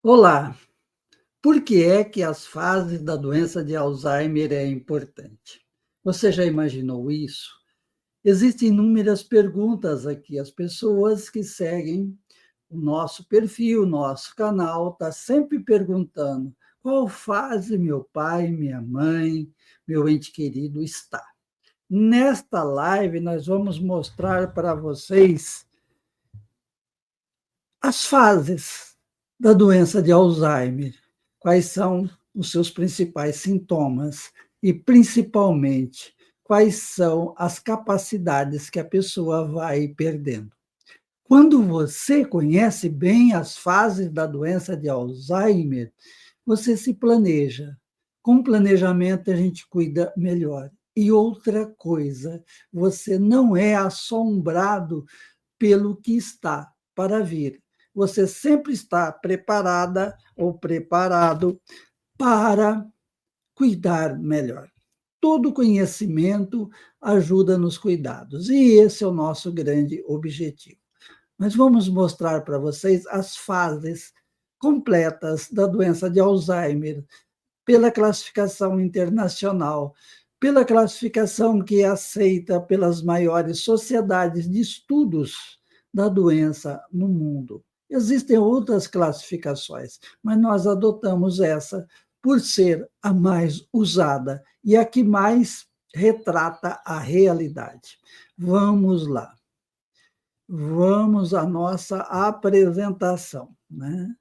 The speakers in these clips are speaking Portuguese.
Olá, por que é que as fases da doença de Alzheimer é importante? Você já imaginou isso? Existem inúmeras perguntas aqui. As pessoas que seguem o nosso perfil, o nosso canal, tá sempre perguntando qual fase meu pai, minha mãe, meu ente querido está. Nesta live, nós vamos mostrar para vocês as fases da doença de Alzheimer, quais são os seus principais sintomas e, principalmente, quais são as capacidades que a pessoa vai perdendo. Quando você conhece bem as fases da doença de Alzheimer, você se planeja. Com planejamento, a gente cuida melhor. E outra coisa, você não é assombrado pelo que está para vir. Você sempre está preparada ou preparado para cuidar melhor. Todo conhecimento ajuda nos cuidados, e esse é o nosso grande objetivo. Mas vamos mostrar para vocês as fases completas da doença de Alzheimer, pela classificação internacional, pela classificação que é aceita pelas maiores sociedades de estudos da doença no mundo. Existem outras classificações, mas nós adotamos essa por ser a mais usada e a que mais retrata a realidade. Vamos lá. Vamos à nossa apresentação, né?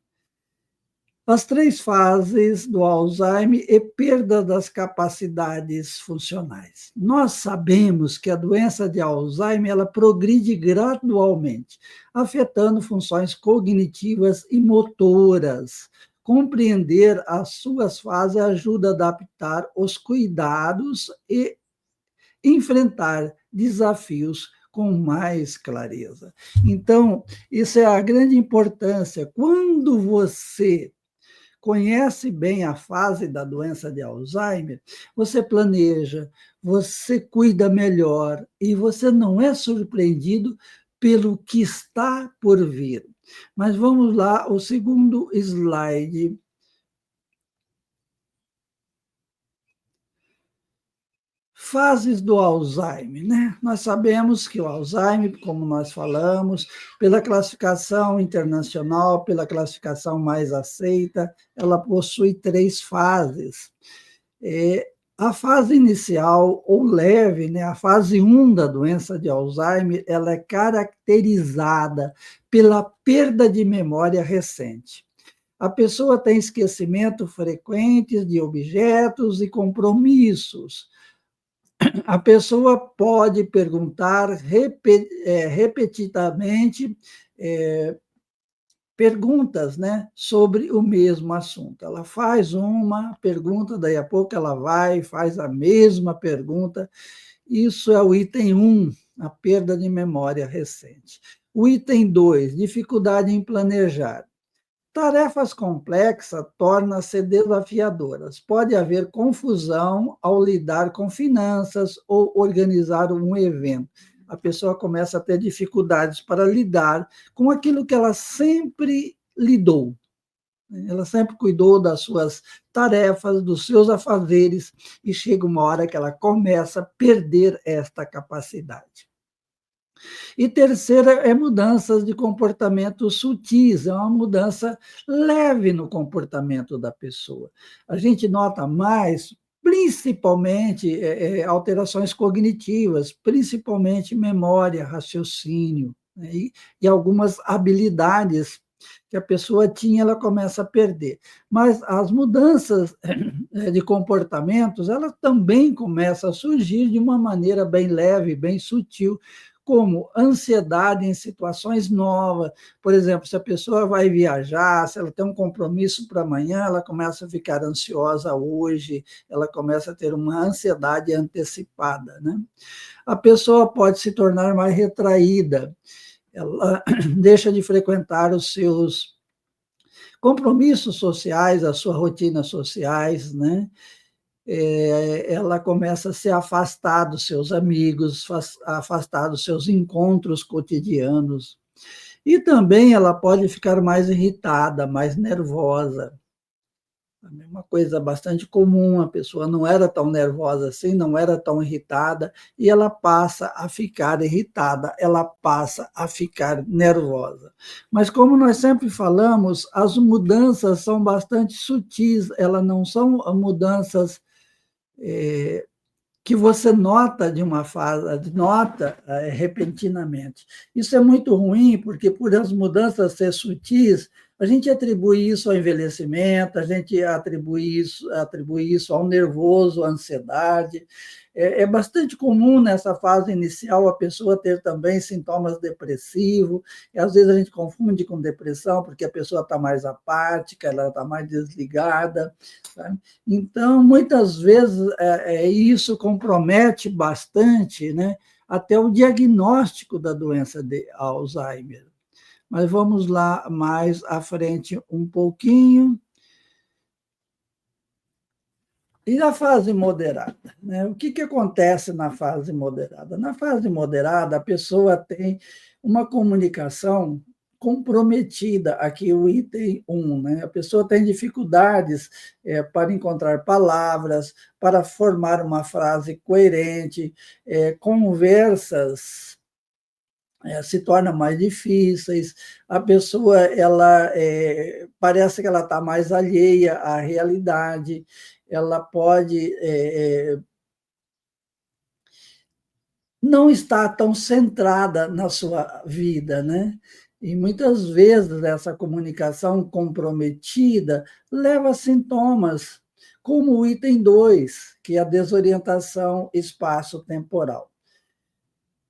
As três fases do Alzheimer e perda das capacidades funcionais. Nós sabemos que a doença de Alzheimer ela progride gradualmente, afetando funções cognitivas e motoras. Compreender as suas fases ajuda a adaptar os cuidados e enfrentar desafios com mais clareza. Então, isso é a grande importância. Quando você conhece bem a fase da doença de Alzheimer, você planeja, você cuida melhor e você não é surpreendido pelo que está por vir. Mas vamos lá, o segundo slide. Fases do Alzheimer, né? Nós sabemos que o Alzheimer, como nós falamos, pela classificação internacional, pela classificação mais aceita, ela possui três fases. A fase inicial, ou leve, né? A fase 1 da doença de Alzheimer, ela é caracterizada pela perda de memória recente. A pessoa tem esquecimento frequente de objetos e compromissos. A pessoa pode perguntar repetidamente perguntas, né, sobre o mesmo assunto. Ela faz uma pergunta, daí a pouco ela vai e faz a mesma pergunta. Isso é o item 1, a perda de memória recente. O item 2, dificuldade em planejar. Tarefas complexas tornam-se desafiadoras. Pode haver confusão ao lidar com finanças ou organizar um evento. A pessoa começa a ter dificuldades para lidar com aquilo que ela sempre lidou. Ela sempre cuidou das suas tarefas, dos seus afazeres, e chega uma hora que ela começa a perder esta capacidade. E terceira é mudanças de comportamento sutis, é uma mudança leve no comportamento da pessoa. A gente nota mais, principalmente, alterações cognitivas, principalmente memória, raciocínio, né? E algumas habilidades que a pessoa tinha, ela começa a perder. Mas as mudanças de comportamentos, elas também começam a surgir de uma maneira bem leve, bem sutil, como ansiedade em situações novas. Por exemplo, se a pessoa vai viajar, se ela tem um compromisso para amanhã, ela começa a ficar ansiosa hoje, ela começa a ter uma ansiedade antecipada, né? A pessoa pode se tornar mais retraída, ela deixa de frequentar os seus compromissos sociais, as suas rotinas sociais, né? Ela começa a se afastar dos seus amigos, afastar dos seus encontros cotidianos. E também ela pode ficar mais irritada, mais nervosa. É uma coisa bastante comum, a pessoa não era tão nervosa assim, não era tão irritada, e ela passa a ficar irritada, ela passa a ficar nervosa. Mas como nós sempre falamos, as mudanças são bastante sutis, elas não são mudanças que você nota de uma fase, nota repentinamente. Isso é muito ruim, porque por as mudanças ser sutis, a gente atribui isso ao envelhecimento, a gente atribui isso ao nervoso, à ansiedade. É bastante comum nessa fase inicial a pessoa ter também sintomas depressivos, e às vezes a gente confunde com depressão, porque a pessoa está mais apática, ela está mais desligada. Sabe? Então, muitas vezes, isso compromete bastante, né, até o diagnóstico da doença de Alzheimer. Mas vamos lá mais à frente um pouquinho. E na fase moderada? Né? O que acontece na fase moderada? Na fase moderada, a pessoa tem uma comunicação comprometida, aqui o item 1, né? A pessoa tem dificuldades para encontrar palavras, para formar uma frase coerente, conversas se tornam mais difíceis, a pessoa ela parece que ela está mais alheia à realidade, ela pode não estar tão centrada na sua vida, né? E muitas vezes essa comunicação comprometida leva a sintomas, como o item 2, que é a desorientação espaço-temporal.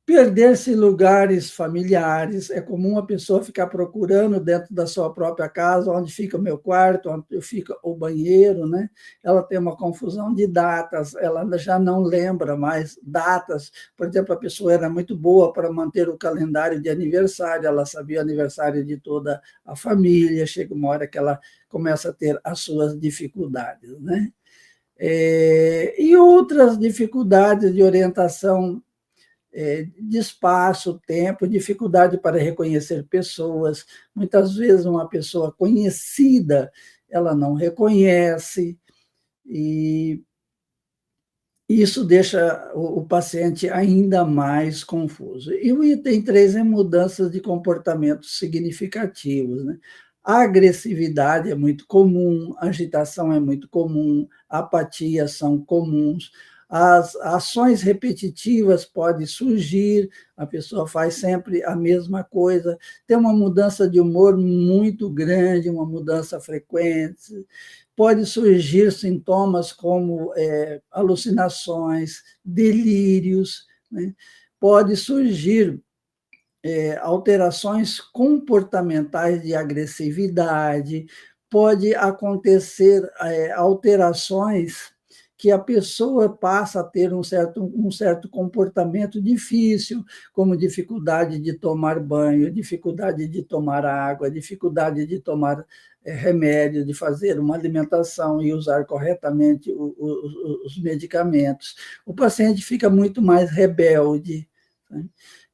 Perder-se em lugares familiares, é comum a pessoa ficar procurando dentro da sua própria casa, onde fica o meu quarto, onde fica o banheiro, né? Ela tem uma confusão de datas, ela já não lembra mais datas. Por exemplo, a pessoa era muito boa para manter o calendário de aniversário, ela sabia o aniversário de toda a família, chega uma hora que ela começa a ter as suas dificuldades, né? E outras dificuldades de orientação de espaço, tempo, dificuldade para reconhecer pessoas. Muitas vezes uma pessoa conhecida, ela não reconhece, e isso deixa o paciente ainda mais confuso. E o item 3 é mudanças de comportamentos significativos, né? A agressividade é muito comum, a agitação é muito comum, a apatia são comuns, as ações repetitivas podem surgir, a pessoa faz sempre a mesma coisa, tem uma mudança de humor muito grande, uma mudança frequente, pode surgir sintomas como alucinações, delírios, né? Pode surgir alterações comportamentais de agressividade, pode acontecer alterações que a pessoa passa a ter um certo comportamento difícil, como dificuldade de tomar banho, dificuldade de tomar água, dificuldade de tomar remédio, de fazer uma alimentação e usar corretamente os medicamentos. O paciente fica muito mais rebelde, né?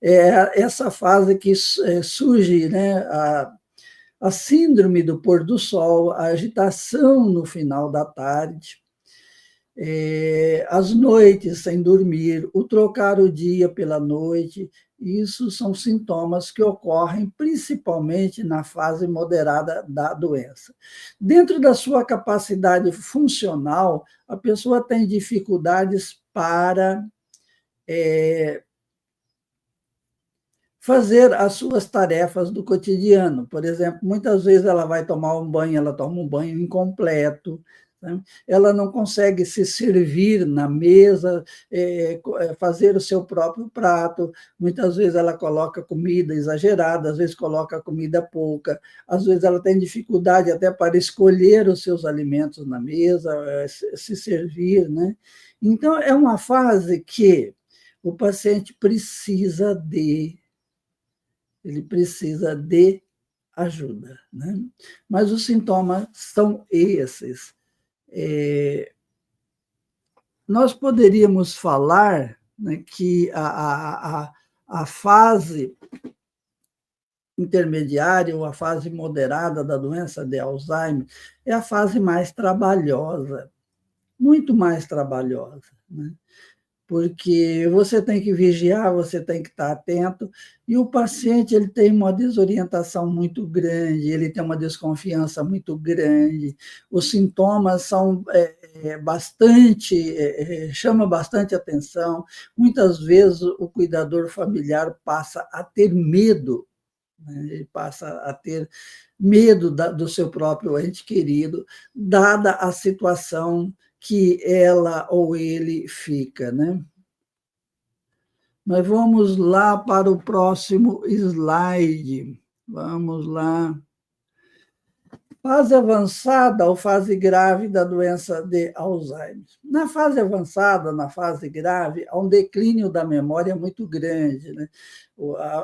Essa fase que surge, né, a síndrome do pôr do sol, a agitação no final da tarde, as noites sem dormir, o trocar o dia pela noite, isso são sintomas que ocorrem principalmente na fase moderada da doença. Dentro da sua capacidade funcional, a pessoa tem dificuldades para fazer as suas tarefas do cotidiano. Por exemplo, muitas vezes ela vai tomar um banho, ela toma um banho incompleto, né? Ela não consegue se servir na mesa, fazer o seu próprio prato. Muitas vezes ela coloca comida exagerada, às vezes coloca comida pouca, às vezes ela tem dificuldade até para escolher os seus alimentos na mesa, se servir, né? Então, é uma fase que o paciente ele precisa de ajuda, né? Mas os sintomas são esses. Nós poderíamos falar, né, que a fase intermediária ou a fase moderada da doença de Alzheimer é a fase mais trabalhosa, muito mais trabalhosa, né? Porque você tem que vigiar, você tem que estar atento, e o paciente ele tem uma desorientação muito grande, ele tem uma desconfiança muito grande, os sintomas são bastante, chama bastante atenção, muitas vezes o cuidador familiar passa a ter medo, né? Ele passa a ter medo do seu próprio ente querido, dada a situação que ela ou ele fica, né? Nós vamos lá para o próximo slide. Vamos lá. Fase avançada ou fase grave da doença de Alzheimer. Na fase avançada, na fase grave, há um declínio da memória muito grande, né?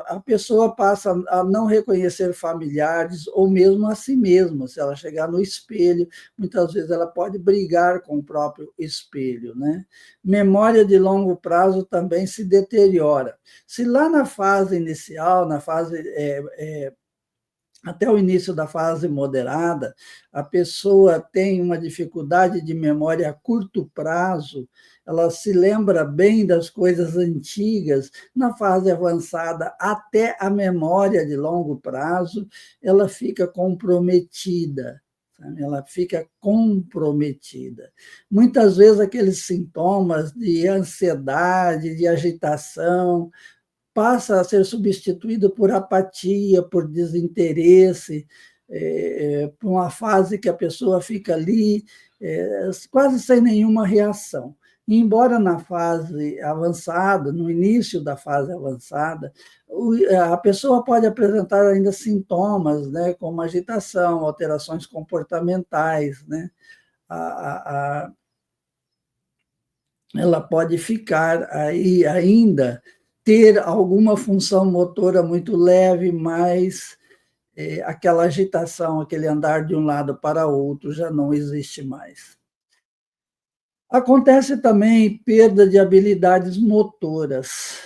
A pessoa passa a não reconhecer familiares ou mesmo a si mesma. Se ela chegar no espelho, muitas vezes ela pode brigar com o próprio espelho, né? Memória de longo prazo também se deteriora. Se lá na fase inicial, na fase até o início da fase moderada, a pessoa tem uma dificuldade de memória a curto prazo, ela se lembra bem das coisas antigas. Na fase avançada, até a memória de longo prazo, ela fica comprometida. Ela fica comprometida. Muitas vezes, aqueles sintomas de ansiedade, de agitação, passa a ser substituído por apatia, por desinteresse, por uma fase que a pessoa fica ali quase sem nenhuma reação. Embora na fase avançada, no início da fase avançada, a pessoa pode apresentar ainda sintomas, né, como agitação, alterações comportamentais, né? Ela pode ficar aí ainda, ter alguma função motora muito leve, mas aquela agitação, aquele andar de um lado para outro já não existe mais. Acontece também perda de habilidades motoras.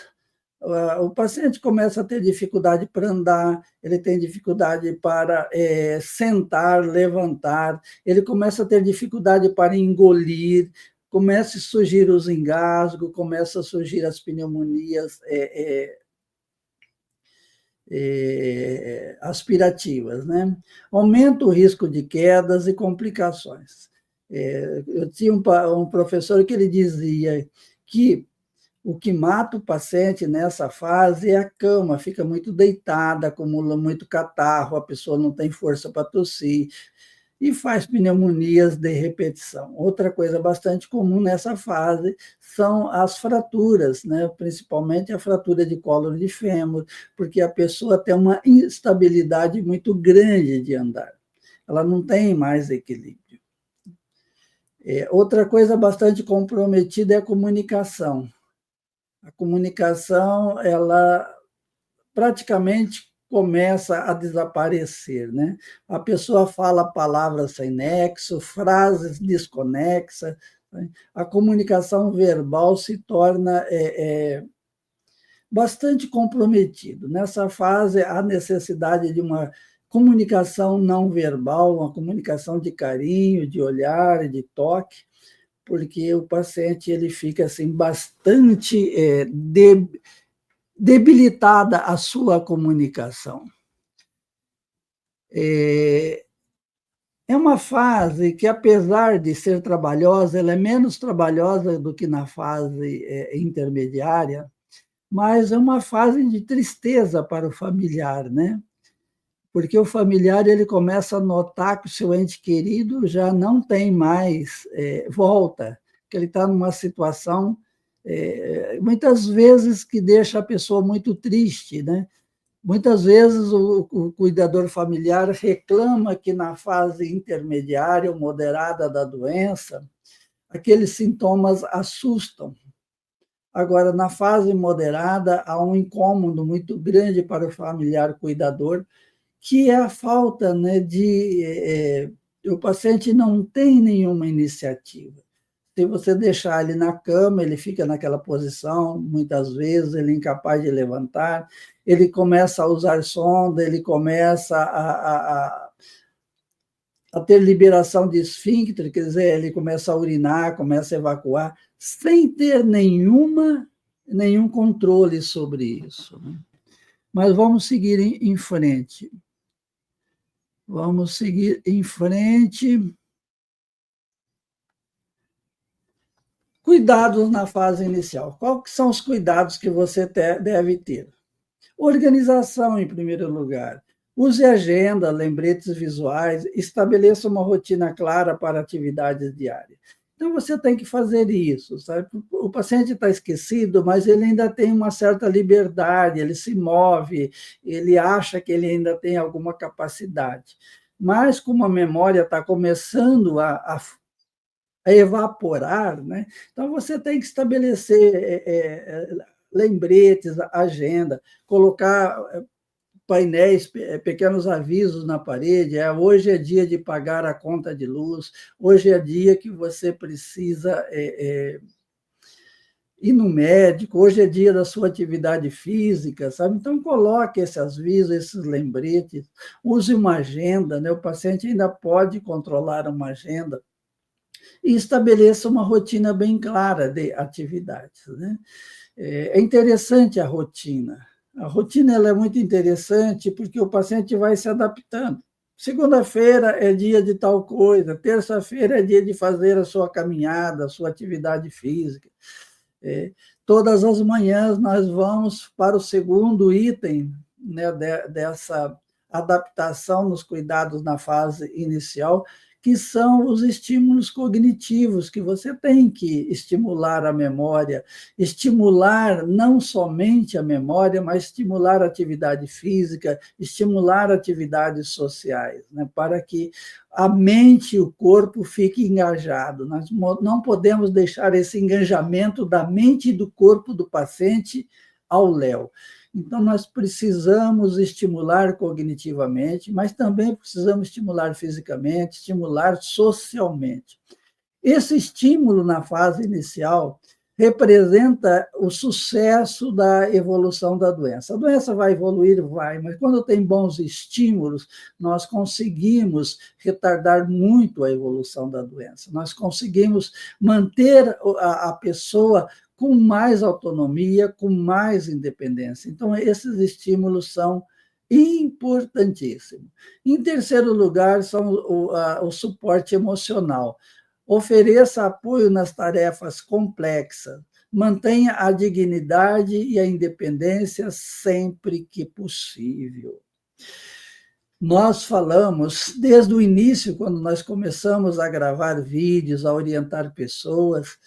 O paciente começa a ter dificuldade para andar, ele tem dificuldade para sentar, levantar, ele começa a ter dificuldade para engolir, começa a surgir os engasgos, começa a surgir as pneumonias aspirativas, né? Aumenta o risco de quedas e complicações. Eu tinha um professor que ele dizia que o que mata o paciente nessa fase é a cama, fica muito deitada, acumula muito catarro, a pessoa não tem força para tossir e faz pneumonias de repetição. Outra coisa bastante comum nessa fase são as fraturas, né? Principalmente a fratura de colo de fêmur, porque a pessoa tem uma instabilidade muito grande de andar. Ela não tem mais equilíbrio. Outra coisa bastante comprometida é a comunicação. A comunicação, ela praticamente começa a desaparecer, né? A pessoa fala palavras sem nexo, frases desconexas, né? A comunicação verbal se torna bastante comprometido. Nessa fase, há necessidade de uma comunicação não verbal, uma comunicação de carinho, de olhar, de toque, porque o paciente ele fica assim bastante debilitada a sua comunicação. É uma fase que, apesar de ser trabalhosa, ela é menos trabalhosa do que na fase intermediária, mas é uma fase de tristeza para o familiar, né? Porque o familiar ele começa a notar que o seu ente querido já não tem mais volta, que ele está numa situação, muitas vezes, que deixa a pessoa muito triste, né? Muitas vezes o cuidador familiar reclama que na fase intermediária ou moderada da doença, aqueles sintomas assustam. Agora, na fase moderada, há um incômodo muito grande para o familiar cuidador, que é a falta, né, o paciente não tem nenhuma iniciativa. Se você deixar ele na cama, ele fica naquela posição, muitas vezes, ele é incapaz de levantar, ele começa a usar sonda, ele começa a ter liberação de esfíncter, quer dizer, ele começa a urinar, começa a evacuar, sem ter nenhum controle sobre isso. Né? Mas vamos seguir em frente. Vamos seguir em frente. Cuidados na fase inicial. Quais são os cuidados que você deve ter? Organização, em primeiro lugar. Use agenda, lembretes visuais, estabeleça uma rotina clara para atividades diárias. Então, você tem que fazer isso, sabe? O paciente está esquecido, mas ele ainda tem uma certa liberdade, ele se move, ele acha que ele ainda tem alguma capacidade. Mas, como a memória está começando a evaporar, né? Então, você tem que estabelecer lembretes, agenda, colocar painéis, pequenos avisos na parede, hoje é dia de pagar a conta de luz, hoje é dia que você precisa ir no médico, hoje é dia da sua atividade física, sabe? Então, coloque esses avisos, esses lembretes, use uma agenda, né? O paciente ainda pode controlar uma agenda, e estabeleça uma rotina bem clara de atividades. Né? É interessante a rotina. A rotina ela é muito interessante porque o paciente vai se adaptando. Segunda-feira é dia de tal coisa, terça-feira é dia de fazer a sua caminhada, a sua atividade física. Todas as manhãs nós vamos para o segundo item, né, dessa adaptação nos cuidados na fase inicial, que são os estímulos cognitivos, que você tem que estimular a memória, estimular não somente a memória, mas estimular a atividade física, estimular atividades sociais, né, para que a mente e o corpo fiquem engajados. Nós não podemos deixar esse engajamento da mente e do corpo do paciente ao léu. Então, nós precisamos estimular cognitivamente, mas também precisamos estimular fisicamente, estimular socialmente. Esse estímulo na fase inicial representa o sucesso da evolução da doença. A doença vai evoluir? Vai, mas quando tem bons estímulos, nós conseguimos retardar muito a evolução da doença. Nós conseguimos manter a pessoa com mais autonomia, com mais independência. Então, esses estímulos são importantíssimos. Em terceiro lugar, são o suporte emocional. Ofereça apoio nas tarefas complexas, mantenha a dignidade e a independência sempre que possível. Nós falamos, desde o início, quando nós começamos a gravar vídeos, a orientar pessoas,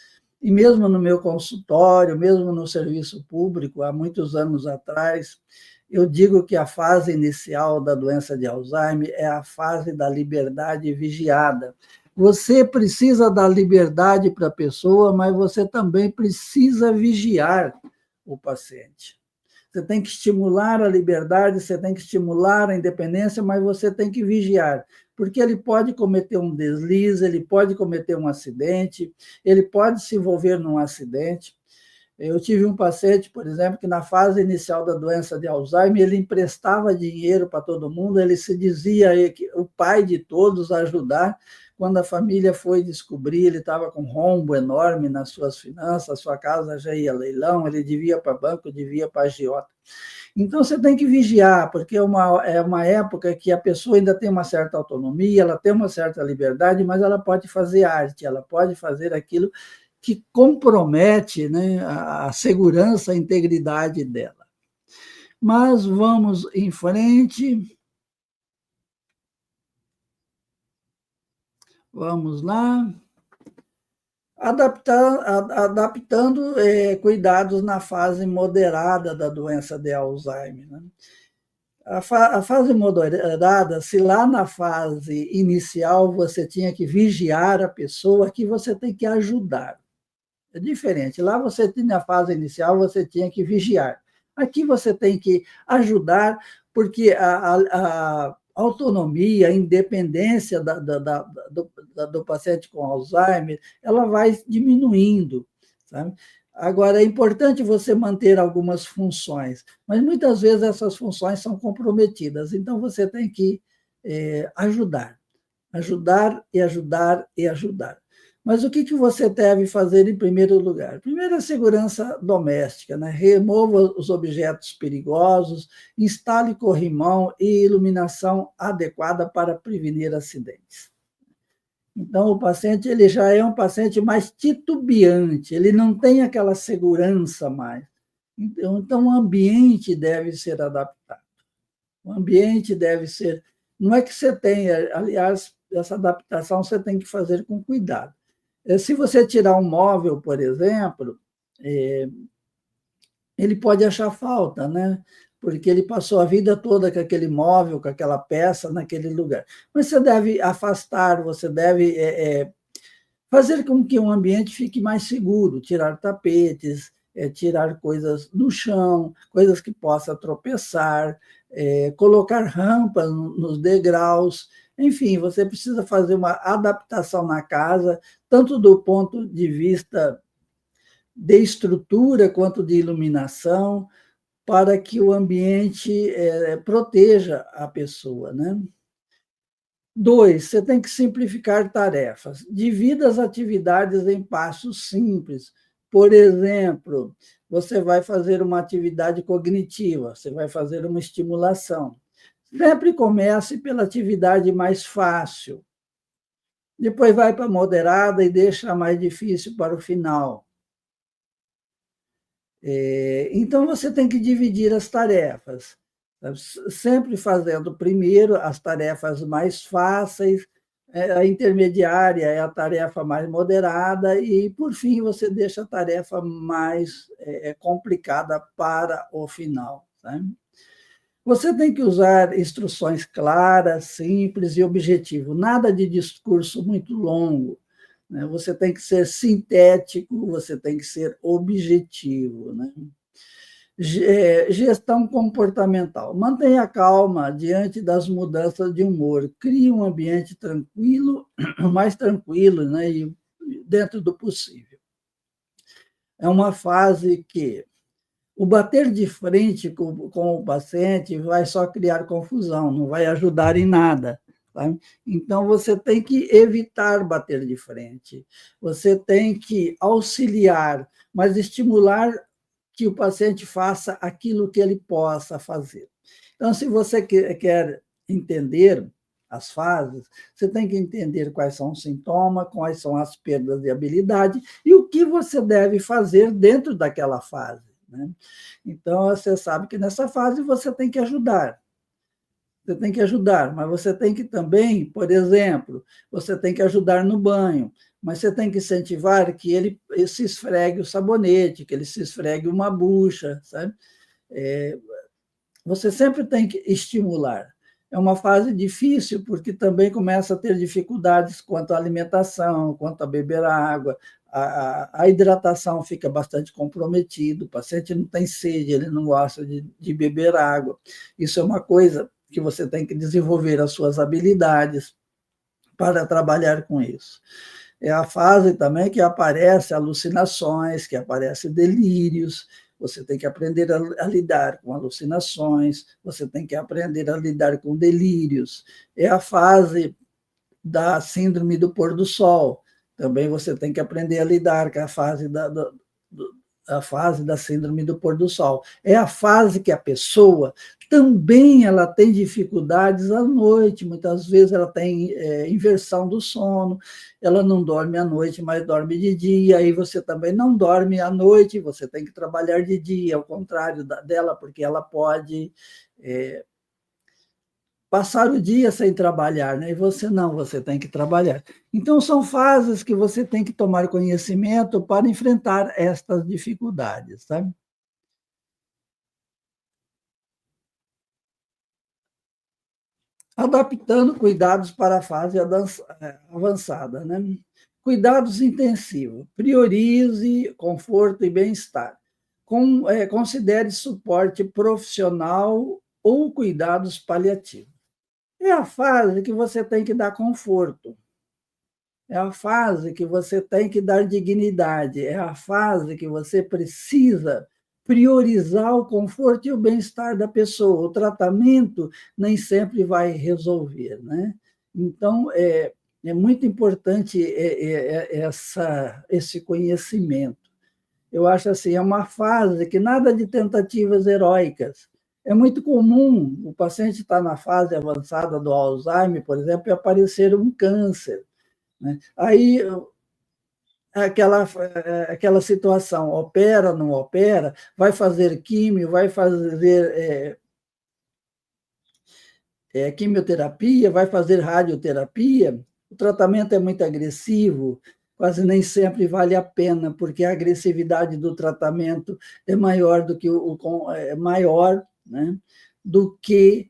e mesmo no meu consultório, mesmo no serviço público, há muitos anos atrás, eu digo que a fase inicial da doença de Alzheimer é a fase da liberdade vigiada. Você precisa dar liberdade para a pessoa, mas você também precisa vigiar o paciente. Você tem que estimular a liberdade, você tem que estimular a independência, mas você tem que vigiar, porque ele pode cometer um deslize, ele pode cometer um acidente, ele pode se envolver num acidente. Eu tive um paciente, por exemplo, que na fase inicial da doença de Alzheimer, ele emprestava dinheiro para todo mundo, ele se dizia o pai de todos a ajudar. Quando a família foi descobrir, ele estava com um rombo enorme nas suas finanças, a sua casa já ia a leilão, ele devia para banco, devia para agiota. Então, você tem que vigiar, porque é uma época que a pessoa ainda tem uma certa autonomia, ela tem uma certa liberdade, mas ela pode fazer arte, ela pode fazer aquilo que compromete, né, a segurança, a integridade dela. Mas vamos em frente. Vamos lá. Adaptando cuidados na fase moderada da doença de Alzheimer. Né? A fase moderada, se lá na fase inicial você tinha que vigiar a pessoa, aqui você tem que ajudar. É diferente. Lá você tinha na fase inicial, você tinha que vigiar. Aqui você tem que ajudar, porque autonomia, a independência do paciente com Alzheimer, ela vai diminuindo, sabe? Agora, é importante você manter algumas funções, mas muitas vezes essas funções são comprometidas, então você tem que ajudar, ajudar e ajudar e ajudar. Mas o que você deve fazer em primeiro lugar? Primeiro, a segurança doméstica, né? Remova os objetos perigosos, instale corrimão e iluminação adequada para prevenir acidentes. Então, o paciente ele já é um paciente mais titubeante, ele não tem aquela segurança mais. Então, o ambiente deve ser adaptado. O ambiente deve ser. Não é que você tenha, aliás, essa adaptação você tem que fazer com cuidado. Se você tirar um móvel, por exemplo, ele pode achar falta, né? Porque ele passou a vida toda com aquele móvel, com aquela peça naquele lugar. Mas você deve afastar, você deve fazer com que o ambiente fique mais seguro, tirar tapetes, tirar coisas do chão, coisas que possa tropeçar, colocar rampas nos degraus. Enfim, você precisa fazer uma adaptação na casa, tanto do ponto de vista de estrutura quanto de iluminação, para que o ambiente proteja a pessoa, né? 2, você tem que simplificar tarefas. Divida as atividades em passos simples. Por exemplo, você vai fazer uma atividade cognitiva, você vai fazer uma estimulação. Sempre comece pela atividade mais fácil. Depois vai para a moderada e deixa a mais difícil para o final. Então, você tem que dividir as tarefas, sempre fazendo primeiro as tarefas mais fáceis, a intermediária é a tarefa mais moderada e, por fim, você deixa a tarefa mais complicada para o final. Tá? Você tem que usar instruções claras, simples e objetivo, nada de discurso muito longo. Você tem que ser sintético, você tem que ser objetivo. Né? Gestão comportamental. Mantenha calma diante das mudanças de humor. Crie um ambiente tranquilo, mais tranquilo, né? E dentro do possível. É uma fase que o bater de frente com o paciente vai só criar confusão, não vai ajudar em nada. Tá? Então, você tem que evitar bater de frente, você tem que auxiliar, mas estimular que o paciente faça aquilo que ele possa fazer. Então, se você quer entender as fases, você tem que entender quais são os sintomas, quais são as perdas de habilidade e o que você deve fazer dentro daquela fase. Né? Então, você sabe que nessa fase você tem que ajudar. Você tem que ajudar, mas você tem que também, por exemplo, você tem que ajudar no banho, mas você tem que incentivar que ele se esfregue o sabonete, que ele se esfregue uma bucha, sabe? Você sempre tem que estimular. É uma fase difícil, porque também começa a ter dificuldades quanto à alimentação, quanto a beber água, a hidratação fica bastante comprometida, o paciente não tem sede, ele não gosta de beber água. Isso é uma coisa que você tem que desenvolver as suas habilidades para trabalhar com isso. É a fase também que aparece alucinações, que aparecem delírios, você tem que aprender a lidar com alucinações, você tem que aprender a lidar com delírios. É a fase da síndrome do pôr do sol. Também você tem que aprender a lidar com a fase a fase da síndrome do pôr do sol. É a fase que a pessoa também ela tem dificuldades à noite, muitas vezes ela tem inversão do sono, ela não dorme à noite, mas dorme de dia, aí você também não dorme à noite, você tem que trabalhar de dia, ao contrário dela, porque ela pode passar o dia sem trabalhar, né? E você não, você tem que trabalhar. Então, são fases que você tem que tomar conhecimento para enfrentar estas dificuldades, sabe? Adaptando cuidados para a fase avançada, né? Cuidados intensivos. Priorize conforto e bem-estar. Considere suporte profissional ou cuidados paliativos. É a fase que você tem que dar conforto. É a fase que você tem que dar dignidade, é a fase que você precisa priorizar o conforto e o bem-estar da pessoa. O tratamento nem sempre vai resolver, né? Então, é muito importante esse conhecimento. Eu acho assim, é uma fase que nada de tentativas heróicas. É muito comum o paciente estar na fase avançada do Alzheimer, por exemplo, e aparecer um câncer, né? Aí, aquela situação, opera, não opera, vai fazer químio, vai fazer quimioterapia, vai fazer radioterapia, o tratamento é muito agressivo, quase nem sempre vale a pena, porque a agressividade do tratamento é maior do que maior, né, do que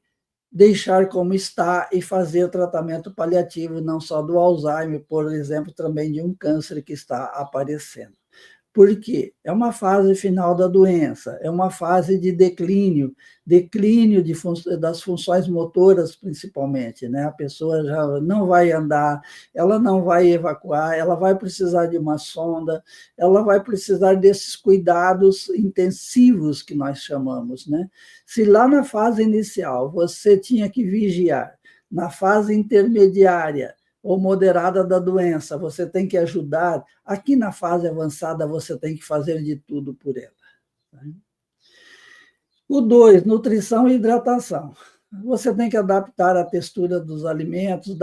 deixar como está e fazer o tratamento paliativo, não só do Alzheimer, por exemplo, também de um câncer que está aparecendo. Por quê? É uma fase final da doença, é uma fase de declínio, das funções motoras, principalmente, né? A pessoa já não vai andar, ela não vai evacuar, ela vai precisar de uma sonda, ela vai precisar desses cuidados intensivos que nós chamamos, né? Se lá na fase inicial você tinha que vigiar, na fase intermediária ou moderada da doença, você tem que ajudar. Aqui na fase avançada, você tem que fazer de tudo por ela. O 2, nutrição e hidratação. Você tem que adaptar a textura dos alimentos,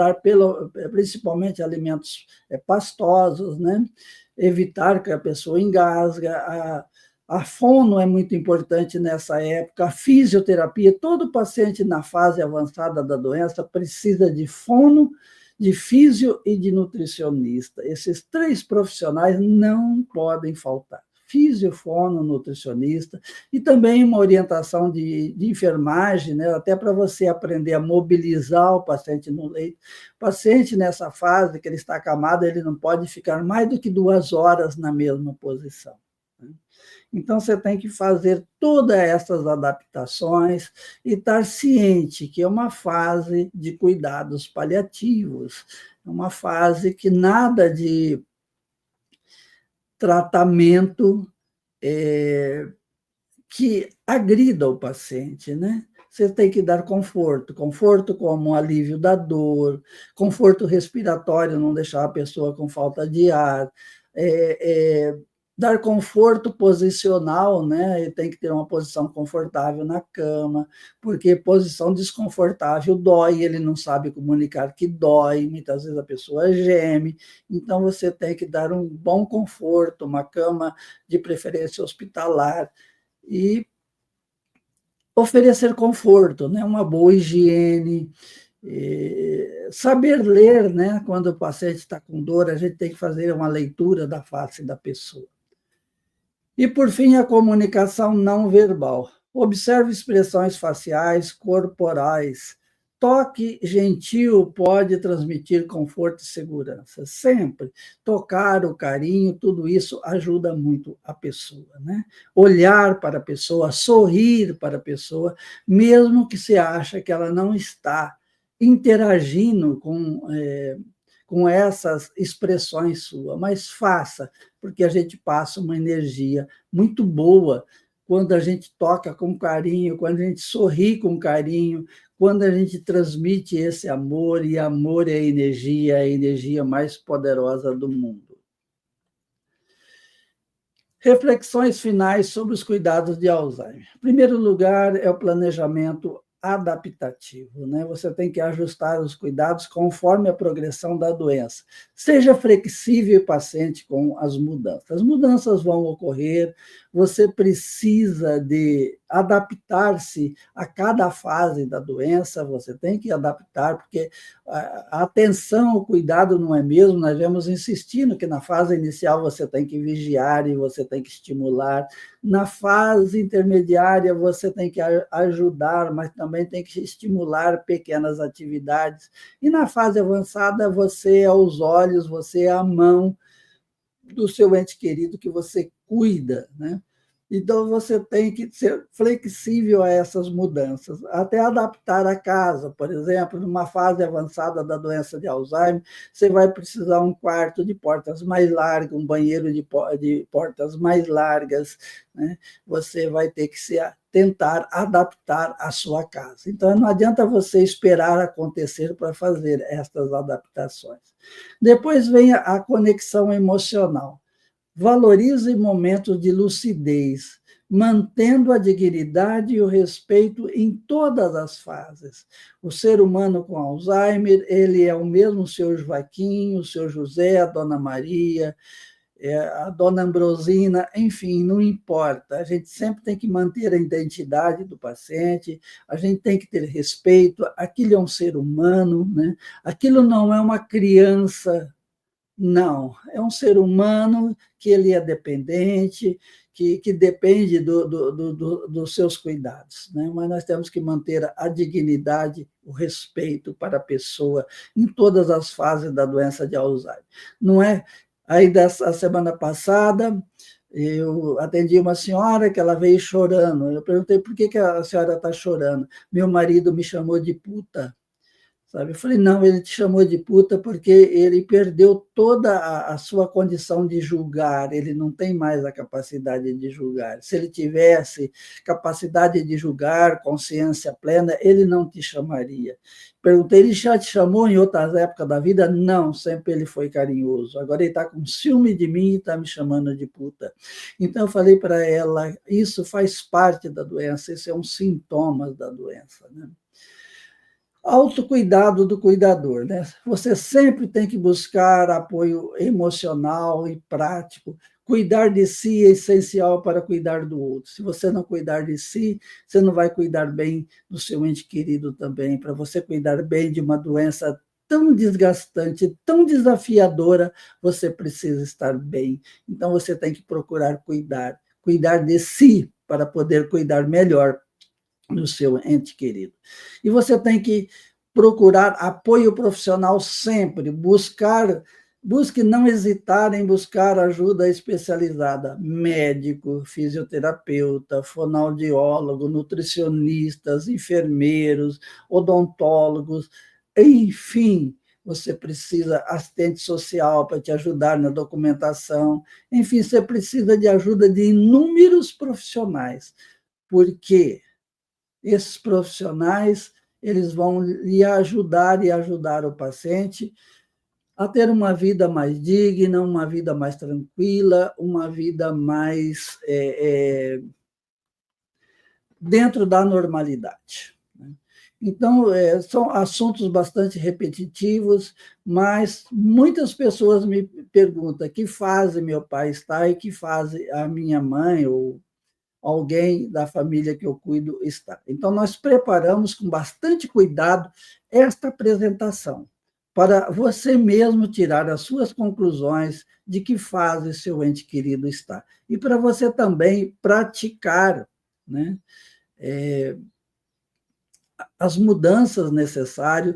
principalmente alimentos pastosos, né? Evitar que a pessoa engasgue. A fono é muito importante nessa época, a fisioterapia. Todo paciente na fase avançada da doença precisa de fono, de físio e de nutricionista. Esses 3 profissionais não podem faltar. Físio, fono, nutricionista, e também uma orientação de enfermagem, né, até para você aprender a mobilizar o paciente no leito. O paciente, nessa fase que ele está acamado, ele não pode ficar mais do que 2 horas na mesma posição. Então, você tem que fazer todas essas adaptações e estar ciente que é uma fase de cuidados paliativos, é uma fase que nada de tratamento que agrida o paciente, né? Você tem que dar conforto, conforto como um alívio da dor, conforto respiratório, não deixar a pessoa com falta de ar, dar conforto posicional, né? Ele tem que ter uma posição confortável na cama, porque posição desconfortável dói, ele não sabe comunicar que dói, muitas vezes a pessoa geme, então você tem que dar um bom conforto, uma cama de preferência hospitalar, e oferecer conforto, né? Uma boa higiene, saber ler, né? Quando o paciente está com dor, a gente tem que fazer uma leitura da face da pessoa. E, por fim, a comunicação não verbal. Observe expressões faciais, corporais. Toque gentil pode transmitir conforto e segurança. Sempre. Tocar, o carinho, tudo isso ajuda muito a pessoa, né? Olhar para a pessoa, sorrir para a pessoa, mesmo que se acha que ela não está interagindo com essas expressões suas, mas faça, porque a gente passa uma energia muito boa quando a gente toca com carinho, quando a gente sorri com carinho, quando a gente transmite esse amor, e amor é a energia mais poderosa do mundo. Reflexões finais sobre os cuidados de Alzheimer. Em primeiro lugar, é o planejamento adaptativo, né? Você tem que ajustar os cuidados conforme a progressão da doença. Seja flexível e paciente com as mudanças. As mudanças vão ocorrer, você precisa de adaptar-se a cada fase da doença, você tem que adaptar, porque a atenção, o cuidado não é mesmo, nós vamos insistindo que na fase inicial você tem que vigiar e você tem que estimular, na fase intermediária você tem que ajudar, mas também tem que estimular pequenas atividades, e na fase avançada você é os olhos, você é a mão do seu ente querido que você cuida, né? Então, você tem que ser flexível a essas mudanças, até adaptar a casa. Por exemplo, numa fase avançada da doença de Alzheimer, você vai precisar um quarto de portas mais largas, um banheiro de portas mais largas, né? Você vai ter que tentar adaptar a sua casa. Então, não adianta você esperar acontecer para fazer estas adaptações. Depois vem a conexão emocional. Valorize momentos de lucidez, mantendo a dignidade e o respeito em todas as fases. O ser humano com Alzheimer, ele é o mesmo seu Joaquim, o seu José, a dona Maria, a dona Ambrosina, enfim, não importa. A gente sempre tem que manter a identidade do paciente, a gente tem que ter respeito, aquilo é um ser humano, né? Aquilo não é uma criança. Não, é um ser humano que ele é dependente, que depende dos seus cuidados, né? Mas nós temos que manter a dignidade, o respeito para a pessoa em todas as fases da doença de Alzheimer. Não é? Aí, dessa semana passada, eu atendi uma senhora que ela veio chorando. Eu perguntei por que a senhora está chorando. Meu marido me chamou de puta. Sabe? Eu falei, não, ele te chamou de puta porque ele perdeu toda a sua condição de julgar, ele não tem mais a capacidade de julgar. Se ele tivesse capacidade de julgar, consciência plena, ele não te chamaria. Perguntei, ele já te chamou em outras épocas da vida? Não, sempre ele foi carinhoso. Agora ele está com ciúme de mim e está me chamando de puta. Então eu falei para ela, isso faz parte da doença, isso é um sintoma da doença, né? Autocuidado do cuidador, né? Você sempre tem que buscar apoio emocional e prático. Cuidar de si é essencial para cuidar do outro. Se você não cuidar de si, você não vai cuidar bem do seu ente querido também. Para você cuidar bem de uma doença tão desgastante, tão desafiadora, você precisa estar bem. Então, você tem que procurar cuidar de si para poder cuidar melhor do seu ente querido. E você tem que procurar apoio profissional sempre, busque não hesitar em buscar ajuda especializada, médico, fisioterapeuta, fonoaudiólogo, nutricionistas, enfermeiros, odontólogos, enfim, você precisa de assistente social para te ajudar na documentação, enfim, você precisa de ajuda de inúmeros profissionais, porque esses profissionais, eles vão lhe ajudar e ajudar o paciente a ter uma vida mais digna, uma vida mais tranquila, uma vida mais dentro da normalidade. Então, são assuntos bastante repetitivos, mas muitas pessoas me perguntam que fase meu pai está e que fase a minha mãe ou alguém da família que eu cuido está. Então, nós preparamos com bastante cuidado esta apresentação, para você mesmo tirar as suas conclusões de que fase seu ente querido está. E para você também praticar, né, as mudanças necessárias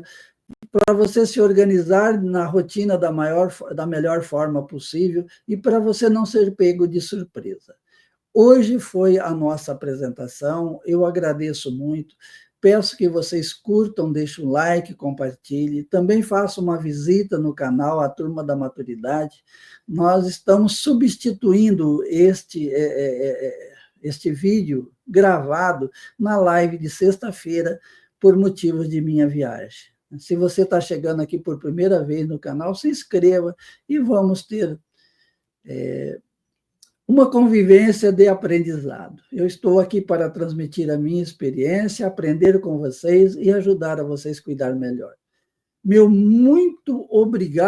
para você se organizar na rotina da melhor forma possível e para você não ser pego de surpresa. Hoje foi a nossa apresentação, eu agradeço muito, peço que vocês curtam, deixem um like, compartilhem, também façam uma visita no canal A Turma da Maturidade, nós estamos substituindo este vídeo gravado na live de sexta-feira por motivos de minha viagem. Se você está chegando aqui por primeira vez no canal, se inscreva e vamos ter uma convivência de aprendizado. Eu estou aqui para transmitir a minha experiência, aprender com vocês e ajudar a vocês a cuidar melhor. Meu muito obrigado.